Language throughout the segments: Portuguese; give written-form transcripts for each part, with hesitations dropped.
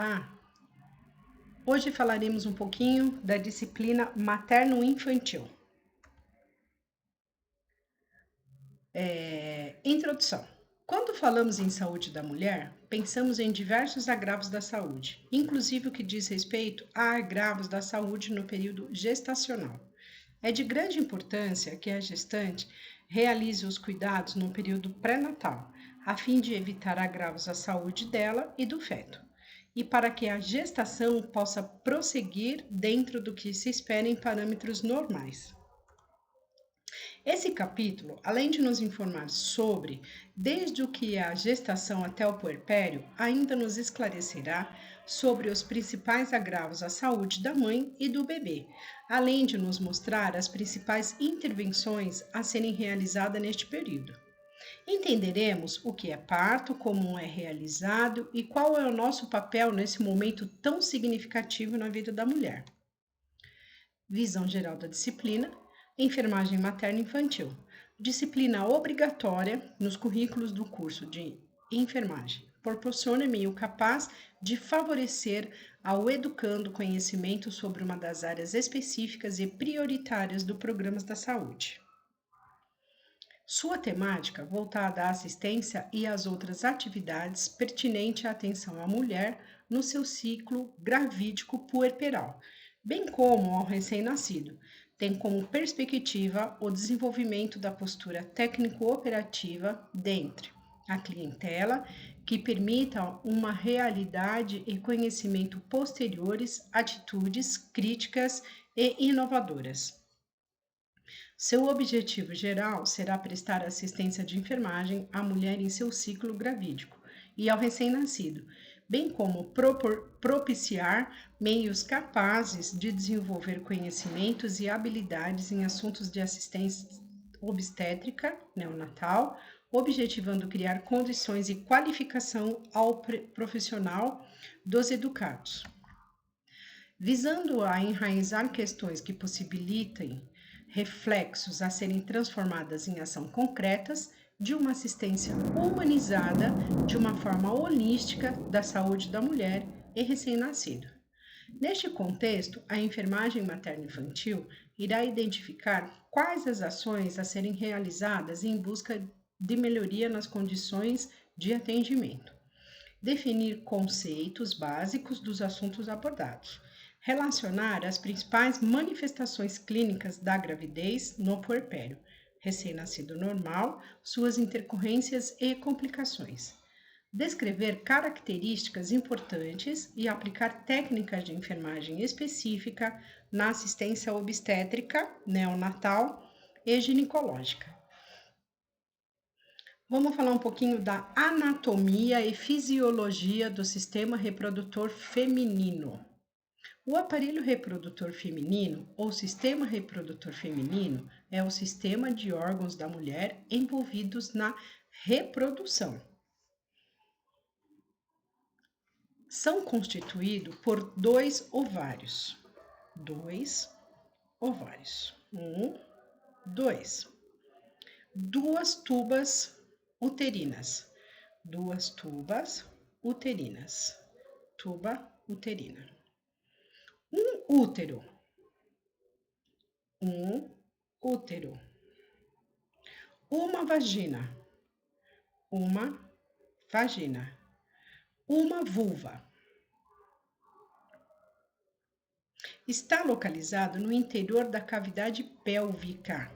Olá! Hoje falaremos um pouquinho da disciplina materno-infantil. Introdução. Quando falamos em saúde da mulher, pensamos em diversos agravos da saúde, inclusive o que diz respeito a agravos da saúde no período gestacional. É de grande importância que a gestante realize os cuidados no período pré-natal, a fim de evitar agravos à saúde dela e do feto, e para que a gestação possa prosseguir dentro do que se espera em parâmetros normais. Esse capítulo, além de nos informar sobre desde o que é a gestação até o puerpério, ainda nos esclarecerá sobre os principais agravos à saúde da mãe e do bebê, além de nos mostrar as principais intervenções a serem realizadas neste período. Entenderemos o que é parto, como é realizado e qual é o nosso papel nesse momento tão significativo na vida da mulher. Visão geral da disciplina, enfermagem materno-infantil. Disciplina obrigatória nos currículos do curso de enfermagem. Proporciona meio capaz de favorecer ao educando conhecimento sobre uma das áreas específicas e prioritárias do Programas da Saúde. Sua temática, voltada à assistência e às outras atividades pertinente à atenção à mulher no seu ciclo gravídico puerperal, bem como ao recém-nascido, tem como perspectiva o desenvolvimento da postura técnico-operativa dentre a clientela, que permita uma realidade e conhecimento posteriores, atitudes críticas e inovadoras. Seu objetivo geral será prestar assistência de enfermagem à mulher em seu ciclo gravídico e ao recém-nascido, bem como propiciar meios capazes de desenvolver conhecimentos e habilidades em assuntos de assistência obstétrica neonatal, objetivando criar condições e qualificação ao profissional dos educados. Visando a enraizar questões que possibilitem reflexos a serem transformadas em ação concretas de uma assistência humanizada de uma forma holística da saúde da mulher e recém-nascido. Neste contexto, a enfermagem materno-infantil irá identificar quais as ações a serem realizadas em busca de melhoria nas condições de atendimento, definir conceitos básicos dos assuntos abordados, relacionar as principais manifestações clínicas da gravidez no puerpério, recém-nascido normal, suas intercorrências e complicações. Descrever características importantes e aplicar técnicas de enfermagem específica na assistência obstétrica, neonatal e ginecológica. Vamos falar um pouquinho da anatomia e fisiologia do sistema reprodutor feminino. O aparelho reprodutor feminino, ou sistema reprodutor feminino, é o sistema de órgãos da mulher envolvidos na reprodução. São constituídos por dois ovários. Duas tubas uterinas. Tuba uterina. Útero. Uma vagina. Uma vulva. Está localizado no interior da cavidade pélvica.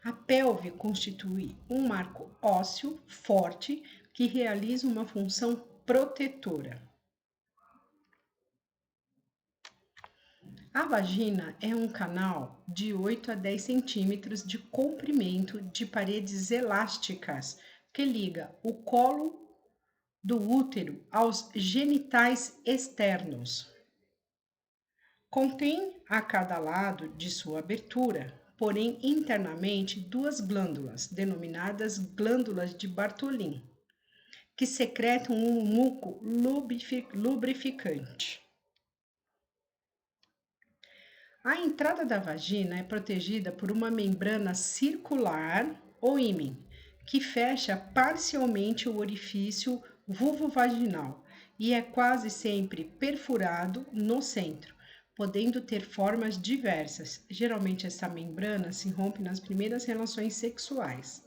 A pelve constitui um marco ósseo forte que realiza uma função protetora. A vagina é um canal de 8 a 10 centímetros de comprimento de paredes elásticas que liga o colo do útero aos genitais externos. Contém a cada lado de sua abertura, porém internamente, duas glândulas, denominadas glândulas de Bartholin, que secretam um muco lubrificante. A entrada da vagina é protegida por uma membrana circular ou ímen, que fecha parcialmente o orifício vulvovaginal e é quase sempre perfurado no centro, podendo ter formas diversas. Geralmente, essa membrana se rompe nas primeiras relações sexuais.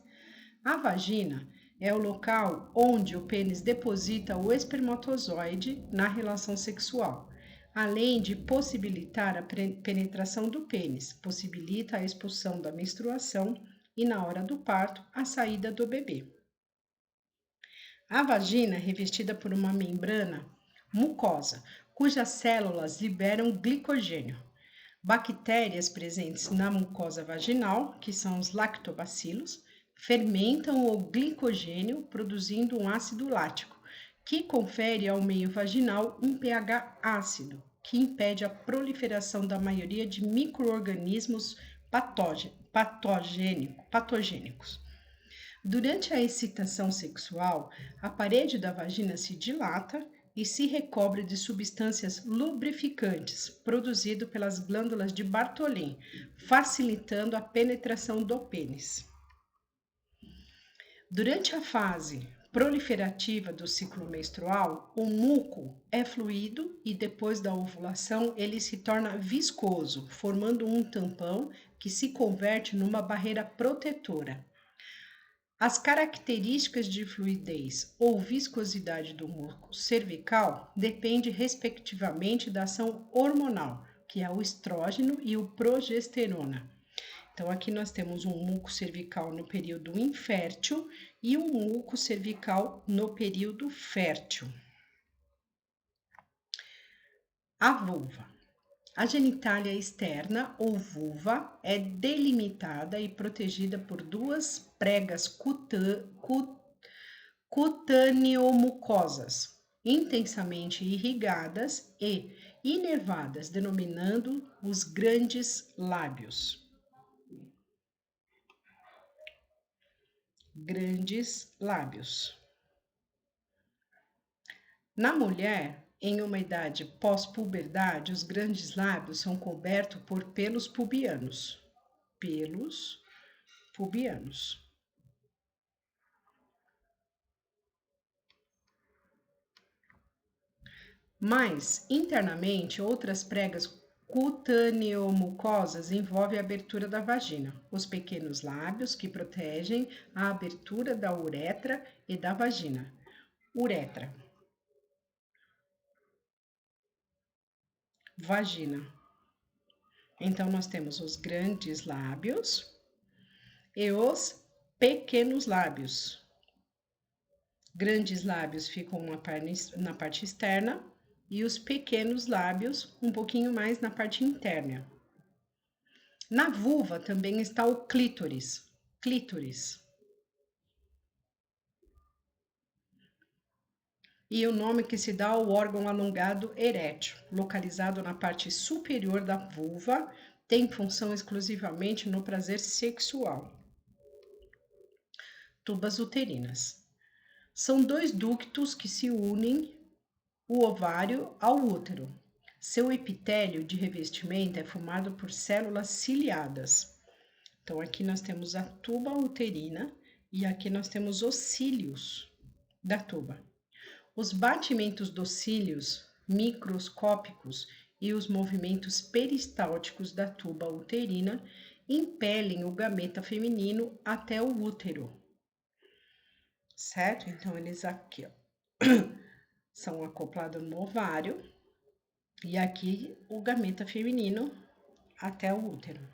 A vagina é o local onde o pênis deposita o espermatozoide na relação sexual, além de possibilitar a penetração do pênis, possibilita a expulsão da menstruação e, na hora do parto, a saída do bebê. A vagina é revestida por uma membrana mucosa, cujas células liberam glicogênio. Bactérias presentes na mucosa vaginal, que são os lactobacilos, fermentam o glicogênio, produzindo um ácido lático, que confere ao meio vaginal um pH ácido, que impede a proliferação da maioria de micro-organismos patogênicos. Durante a excitação sexual, a parede da vagina se dilata e se recobre de substâncias lubrificantes, produzido pelas glândulas de Bartholin, facilitando a penetração do pênis. Durante a fase proliferativa do ciclo menstrual, o muco é fluido e depois da ovulação ele se torna viscoso, formando um tampão que se converte numa barreira protetora. As características de fluidez ou viscosidade do muco cervical dependem, respectivamente, da ação hormonal, que é o estrógeno e o progesterona. Então, aqui nós temos um muco cervical no período infértil e um muco cervical no período fértil. A vulva. A genitália externa, ou vulva, é delimitada e protegida por duas pregas cutâneo-mucosas, intensamente irrigadas e inervadas, denominando os grandes lábios. Grandes lábios. Na mulher, em uma idade pós-puberdade, os grandes lábios são cobertos por pelos pubianos. Pelos pubianos. Mas, internamente, outras pregas cutâneo-mucosas envolvem a abertura da vagina, os pequenos lábios que protegem a abertura da uretra e da vagina. Uretra. Vagina. Então, nós temos os grandes lábios e os pequenos lábios. Grandes lábios ficam na parte externa e os pequenos lábios um pouquinho mais na parte interna. Na vulva também está o clítoris. Clítoris. E o nome que se dá ao órgão alongado erétil, localizado na parte superior da vulva, tem função exclusivamente no prazer sexual. Tubas uterinas. São dois ductos que se unem o ovário ao útero. Seu epitélio de revestimento é formado por células ciliadas. Então, aqui nós temos a tuba uterina e aqui nós temos os cílios da tuba. Os batimentos dos cílios microscópicos e os movimentos peristálticos da tuba uterina impelem o gameta feminino até o útero. Certo? Então, eles aqui, ó, são acoplados no ovário e aqui o gameta feminino até o útero.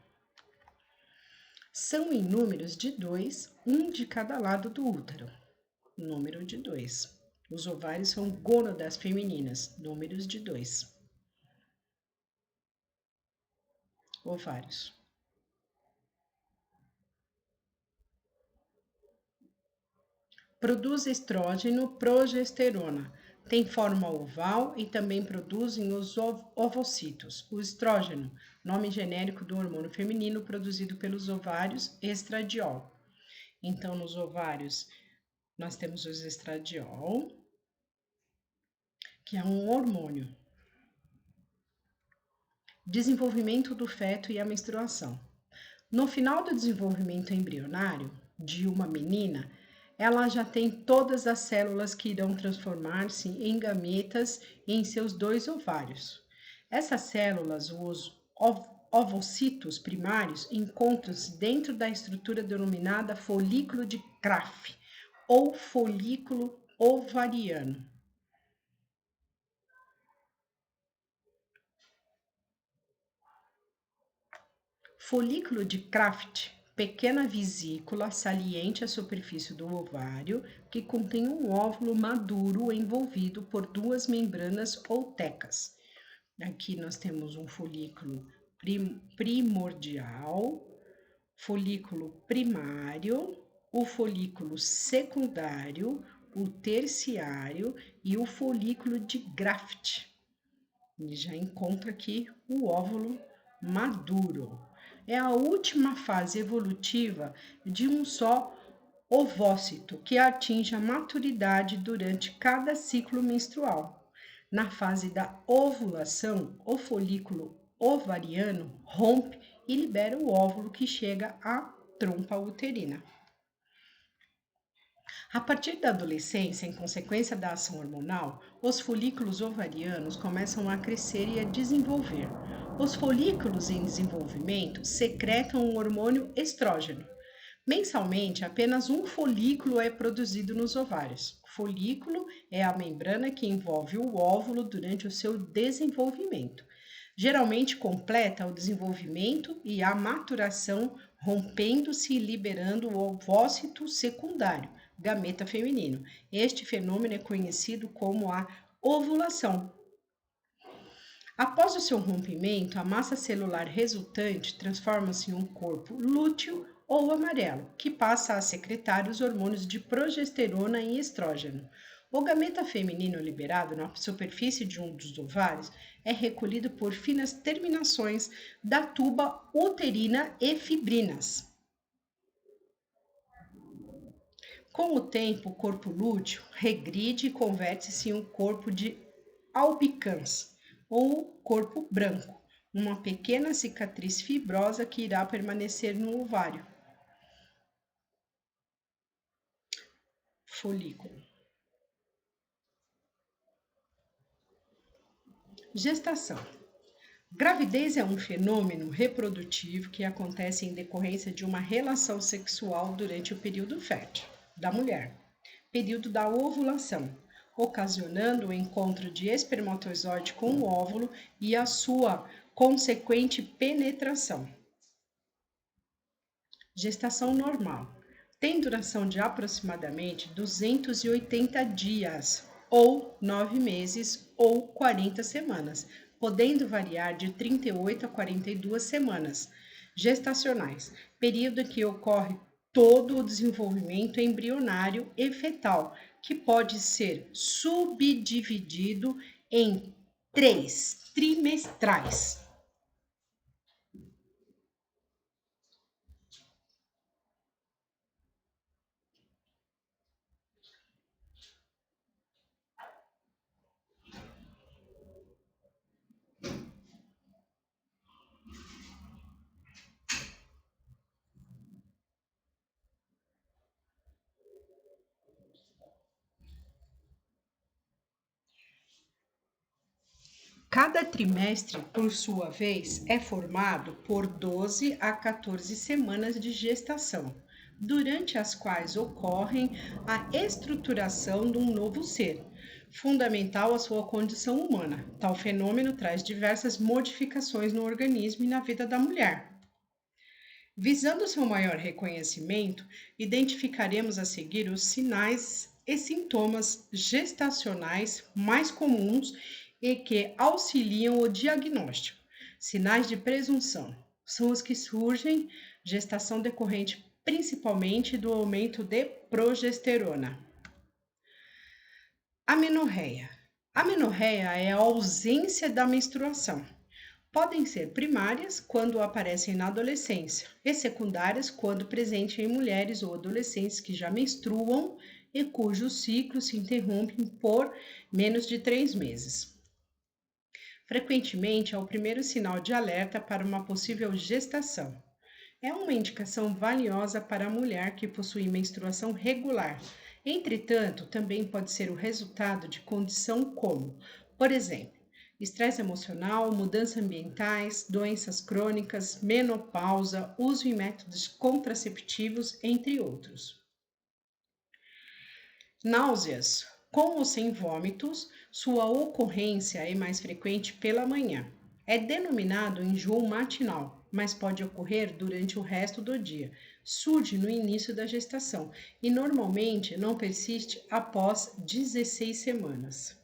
São em números de 2, um de cada lado do útero. Número de 2. Os ovários são gônadas femininas, números de 2. Ovários. Produz estrógeno, progesterona. Tem forma oval e também produzem os ovocitos. O estrógeno, nome genérico do hormônio feminino produzido pelos ovários, estradiol. Então, nos ovários, nós temos o estradiol, que é um hormônio. Desenvolvimento do feto e a menstruação. No final do desenvolvimento embrionário de uma menina, ela já tem todas as células que irão transformar-se em gametas em seus dois ovários. Essas células, os ovocitos primários, encontram-se dentro da estrutura denominada folículo de Krafft ou folículo ovariano. Folículo de Krafft, pequena vesícula saliente à superfície do ovário, que contém um óvulo maduro envolvido por duas membranas ou tecas. Aqui nós temos um folículo primordial, folículo primário, o folículo secundário, o terciário e o folículo de Krafft. E já encontra aqui o óvulo maduro. É a última fase evolutiva de um só ovócito que atinge a maturidade durante cada ciclo menstrual. Na fase da ovulação, o folículo ovariano rompe e libera o óvulo que chega à trompa uterina. A partir da adolescência, em consequência da ação hormonal, os folículos ovarianos começam a crescer e a desenvolver. Os folículos em desenvolvimento secretam o hormônio estrógeno. Mensalmente, apenas um folículo é produzido nos ovários. O folículo é a membrana que envolve o óvulo durante o seu desenvolvimento. Geralmente completa o desenvolvimento e a maturação, rompendo-se e liberando o ovócito secundário, gameta feminino. Este fenômeno é conhecido como a ovulação. Após o seu rompimento, a massa celular resultante transforma-se em um corpo lúteo ou amarelo, que passa a secretar os hormônios de progesterona e estrógeno. O gameta feminino liberado na superfície de um dos ovários é recolhido por finas terminações da tuba uterina e fibrinas. Com o tempo, o corpo lúteo regride e converte-se em um corpo de albicans, ou corpo branco, uma pequena cicatriz fibrosa que irá permanecer no ovário. Folículo. Gestação. Gravidez é um fenômeno reprodutivo que acontece em decorrência de uma relação sexual durante o período fértil da mulher, período da ovulação, ocasionando o encontro de espermatozoide com o óvulo e a sua consequente penetração. Gestação normal. Tem duração de aproximadamente 280 dias, ou 9 meses, ou 40 semanas, podendo variar de 38 a 42 semanas gestacionais, período em que ocorre todo o desenvolvimento embrionário e fetal, que pode ser subdividido em 3 trimestrais. Cada trimestre, por sua vez, é formado por 12 a 14 semanas de gestação, durante as quais ocorre a estruturação de um novo ser, fundamental à sua condição humana. Tal fenômeno traz diversas modificações no organismo e na vida da mulher. Visando seu maior reconhecimento, identificaremos a seguir os sinais e sintomas gestacionais mais comuns e que auxiliam o diagnóstico. Sinais de presunção são os que surgem gestação decorrente principalmente do aumento de progesterona. Amenorreia. Amenorreia é a ausência da menstruação. Podem ser primárias, quando aparecem na adolescência, e secundárias, quando presentes em mulheres ou adolescentes que já menstruam e cujos ciclos se interrompem por menos de 3 meses. Frequentemente é o primeiro sinal de alerta para uma possível gestação. É uma indicação valiosa para a mulher que possui menstruação regular. Entretanto, também pode ser o resultado de condição como, por exemplo, estresse emocional, mudanças ambientais, doenças crônicas, menopausa, uso de métodos contraceptivos, entre outros. Náuseas. Com ou sem vômitos, sua ocorrência é mais frequente pela manhã. É denominado enjoo matinal, mas pode ocorrer durante o resto do dia. Surge no início da gestação e normalmente não persiste após 16 semanas.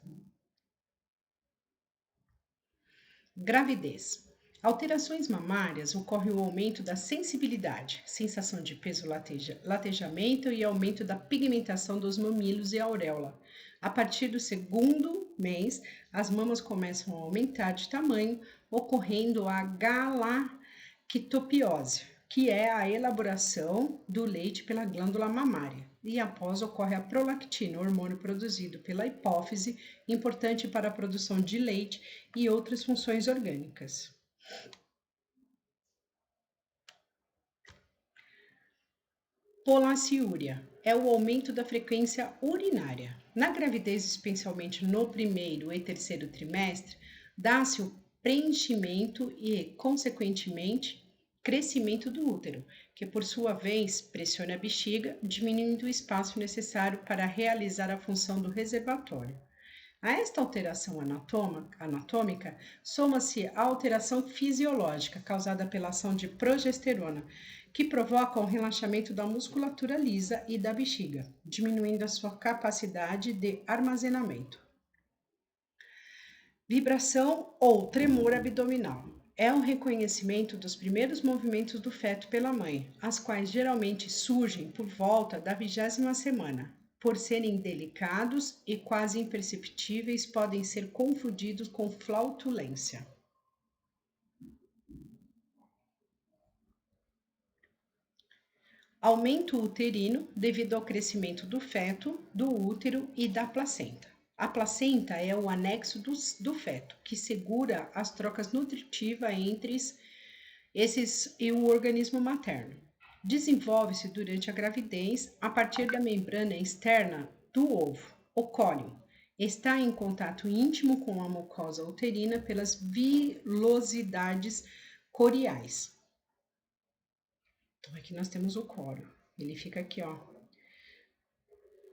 Gravidez. Alterações mamárias ocorre o aumento da sensibilidade, sensação de peso latejamento e aumento da pigmentação dos mamilos e auréola. A partir do segundo mês, as mamas começam a aumentar de tamanho, ocorrendo a galactopiose, que é a elaboração do leite pela glândula mamária. E após ocorre a prolactina, hormônio produzido pela hipófise, importante para a produção de leite e outras funções orgânicas. Polaciúria é o aumento da frequência urinária. Na gravidez, especialmente no primeiro e terceiro trimestre, dá-se o preenchimento e, consequentemente, crescimento do útero, que por sua vez pressiona a bexiga, diminuindo o espaço necessário para realizar a função do reservatório. A esta alteração anatômica soma-se a alteração fisiológica causada pela ação de progesterona, que provoca o relaxamento da musculatura lisa e da bexiga, diminuindo a sua capacidade de armazenamento. Vibração ou tremor abdominal. É um reconhecimento dos primeiros movimentos do feto pela mãe, as quais geralmente surgem por volta da 20ª semana. Por serem delicados e quase imperceptíveis, podem ser confundidos com flatulência. Aumento uterino devido ao crescimento do feto, do útero e da placenta. A placenta é o anexo do feto, que segura as trocas nutritivas entre esses e o organismo materno. Desenvolve-se durante a gravidez a partir da membrana externa do ovo, o cólio. Está em contato íntimo com a mucosa uterina pelas vilosidades coriais. Então, aqui nós temos o cólio. Ele fica aqui, ó,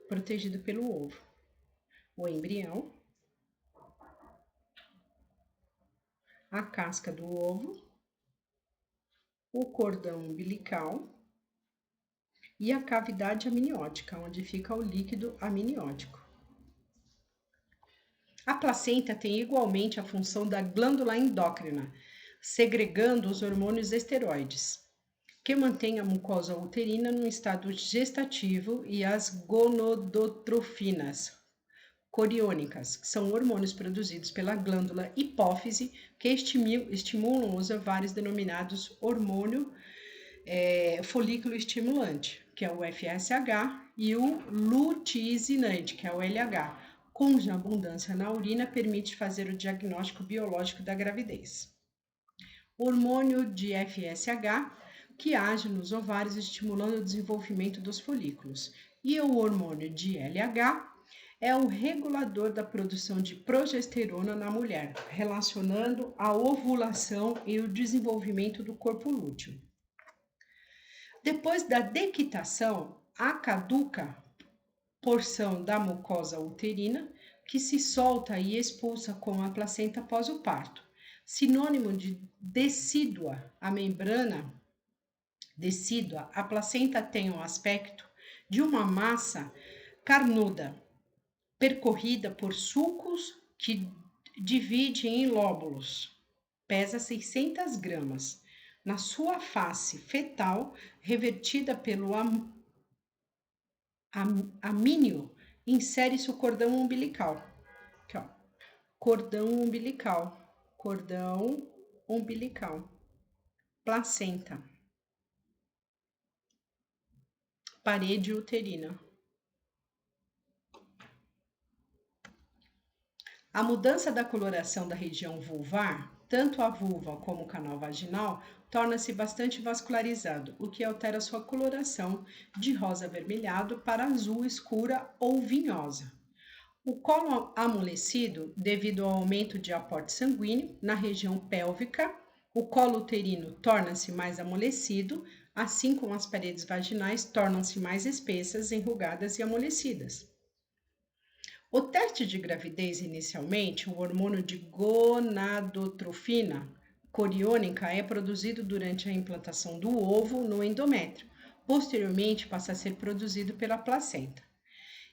protegido pelo ovo. O embrião, a casca do ovo, o cordão umbilical e a cavidade amniótica, onde fica o líquido amniótico. A placenta tem igualmente a função da glândula endócrina, segregando os hormônios esteroides, que mantém a mucosa uterina no estado gestativo, e as gonadotrofinas coriônicas, que são hormônios produzidos pela glândula hipófise, que estimulam os ovários, denominados hormônio folículo estimulante, que é o FSH, e o luteinizante, que é o LH, cuja abundância na urina permite fazer o diagnóstico biológico da gravidez. O hormônio de FSH, que age nos ovários estimulando o desenvolvimento dos folículos, e o hormônio de LH é o regulador da produção de progesterona na mulher, relacionando a ovulação e o desenvolvimento do corpo lúteo. Depois da dequitação, a caduca porção da mucosa uterina, que se solta e expulsa com a placenta após o parto. Sinônimo de decídua, a membrana decídua, a placenta tem o aspecto de uma massa carnuda, percorrida por sulcos que divide em lóbulos. Pesa 600 gramas. Na sua face fetal, revertida pelo amínio, insere-se o cordão umbilical. Aqui, ó. Cordão umbilical. Cordão umbilical. Placenta. Parede uterina. A mudança da coloração da região vulvar Tanto a vulva como o canal vaginal torna-se bastante vascularizado, o que altera sua coloração de rosa avermelhado para azul escura ou vinhosa. O colo amolecido, devido ao aumento de aporte sanguíneo na região pélvica, o colo uterino torna-se mais amolecido, assim como as paredes vaginais tornam-se mais espessas, enrugadas e amolecidas. O teste de gravidez, inicialmente, o hormônio de gonadotrofina coriônica é produzido durante a implantação do ovo no endométrio. Posteriormente, passa a ser produzido pela placenta.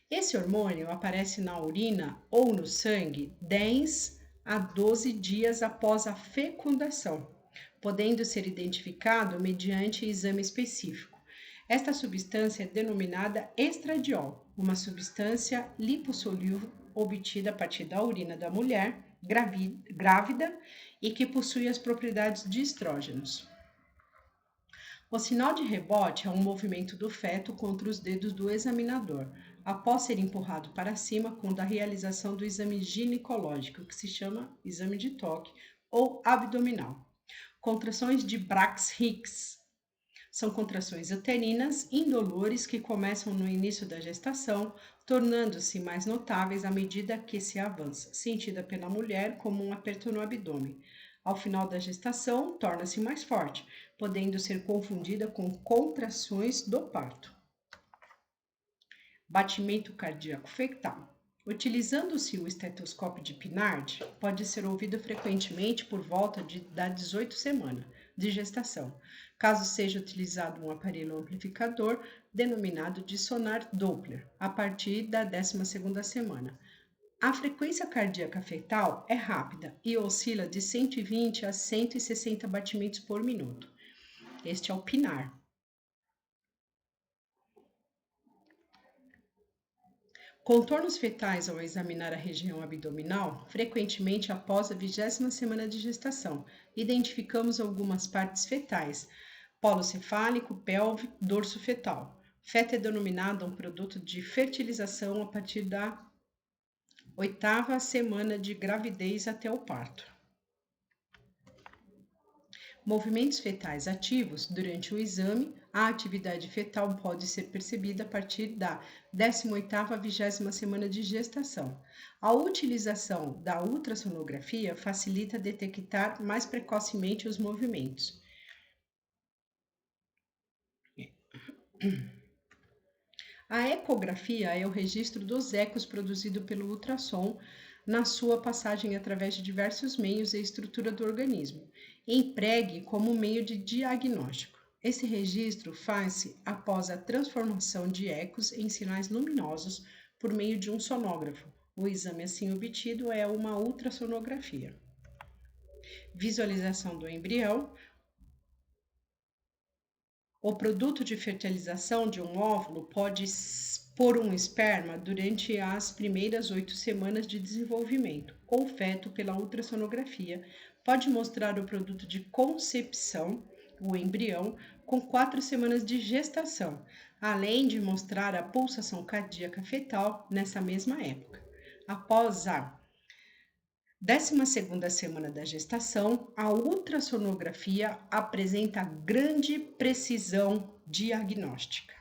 Esse hormônio aparece na urina ou no sangue 10 a 12 dias após a fecundação, podendo ser identificado mediante exame específico. Esta substância é denominada estradiol, uma substância lipossolúvel obtida a partir da urina da mulher grávida e que possui as propriedades de estrógenos. O sinal de rebote é um movimento do feto contra os dedos do examinador, após ser empurrado para cima quando a realização do exame ginecológico, que se chama exame de toque, ou abdominal. Contrações de Brax-Hicks são contrações uterinas indolores que começam no início da gestação, tornando-se mais notáveis à medida que se avança, sentida pela mulher como um aperto no abdômen. Ao final da gestação, torna-se mais forte, podendo ser confundida com contrações do parto. Batimento cardíaco fetal. Utilizando-se o estetoscópio de Pinard, pode ser ouvido frequentemente por volta da 18 semanas de gestação, caso seja utilizado um aparelho amplificador denominado de sonar Doppler, a partir da 12ª semana. A frequência cardíaca fetal é rápida e oscila de 120 a 160 batimentos por minuto. Este é o PINAR. Contornos fetais ao examinar a região abdominal, frequentemente após a 20ª semana de gestação, identificamos algumas partes fetais, polo cefálico, pélvico, dorso fetal. Feto é denominado um produto de fertilização a partir da 8ª semana de gravidez até o parto. Movimentos fetais ativos. Durante o exame, a atividade fetal pode ser percebida a partir da 18ª a 20ª semana de gestação. A utilização da ultrassonografia facilita detectar mais precocemente os movimentos. A ecografia é o registro dos ecos produzido pelo ultrassom na sua passagem através de diversos meios e estrutura do organismo. Empregue como meio de diagnóstico. Esse registro faz-se após a transformação de ecos em sinais luminosos por meio de um sonógrafo. O exame assim obtido é uma ultrassonografia. Visualização do embrião. O produto de fertilização de um óvulo pode pôr um esperma durante as primeiras 8 semanas de desenvolvimento. O feto, pela ultrassonografia, pode mostrar o produto de concepção, o embrião, com 4 semanas de gestação, além de mostrar a pulsação cardíaca fetal nessa mesma época. Após a 12ª semana da gestação, a ultrassonografia apresenta grande precisão diagnóstica.